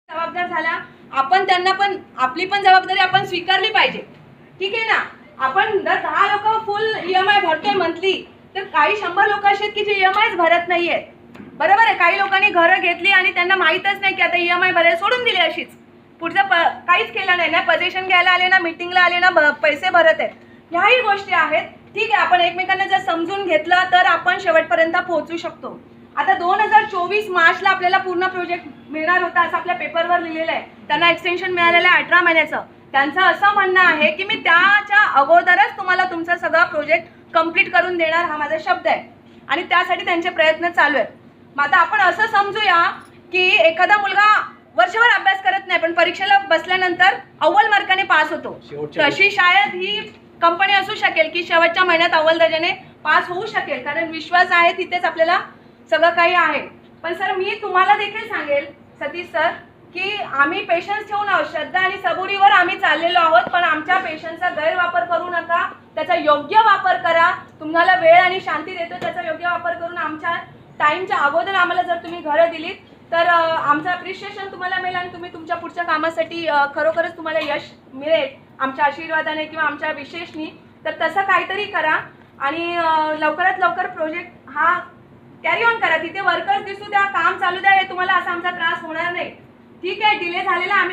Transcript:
जबाबदार झाला, आपण त्यांना पण आपली पण जबाबदारी आपण स्वीकारली पाहिजे. ठीक आहे ना. आपण जर 10 लोक फुल EMI भरतोय मंथली, तर काही 100 लोक असे आहेत की जे EMIच भरत नाहीये. बरोबर आहे. काही लोकांनी घरं घेतली आणि त्यांना माहीतच नाही की आता EMI भरायला सोडून दिली अशीच. पुढचं काहीच केलं नाही ना, पोझिशन घ्यायला आले ना, मीटिंगला आले ना, पैसे भरत आहेत. ह्याही गोष्टी आहेत. ठीक आहे, आपण एकमेकांना जर समजून घेतलं तर आपण शेवटपर्यंत पोहोचू शकतो. आता 2024 मार्चला आपल्याला पूर्ण प्रोजेक्ट मिळणार होता असं आपल्या पेपरवर लिहिलेलं आहे. त्यांना एक्सटेन्शन मिळालेलं आहे 18 महिन्याचं. त्यांचं असं म्हणणं आहे की मी त्याच्या अगोदरच तुम्हाला तुमचा सगळा प्रोजेक्ट कंप्लीट करून देणार, हा माझा शब्द आहे. आणि त्यासाठी त्यांचे प्रयत्न चालू आहेत. मग आता आपण असं समजूया की एखादा मुलगा वर्षभर अभ्यास करत नाही पण परीक्षेला बसल्यानंतर अव्वल मार्काने पास होतो. तशी शाळेत ही कंपनी असू शकेल की शेवटच्या महिन्यात अव्वल दर्जाने पास होऊ शकेल, कारण विश्वास आहे तिथेच आपल्याला सगळं काही आहे. पण सर, मी तुम्हाला देखील सांगेल सतीश सर की आम्ही पेशन्स ठेवून आहोत, श्रद्धा आणि सबुरीवर आम्ही चाललेलो आहोत. पण आमच्या पेशन्सचा गैरवापर करू नका, त्याचा योग्य वापर करा. तुम्हाला वेळ आणि शांती देतो त्याचा योग्य वापर करून आमच्या टाईमच्या अगोदर आम्हाला जर तुम्ही घरं दिलीत तर आमचं अप्रिशिएशन तुम्हाला मिळेल आणि तुम्ही तुमच्या पुढच्या कामासाठी खरोखरच तुम्हाला यश मिळेल आमच्या आशीर्वादाने किंवा आमच्या विशेषनी. तर तसं काहीतरी करा आणि लवकरात लवकर प्रोजेक्ट हा कॅरी ऑन करा. तिथे वर्कर्स दिसू द्या, काम चालू द्या, हे तुम्हाला असा आमचा त्रास होणार नाही. ठीक आहे, डिले झालेला आम्ही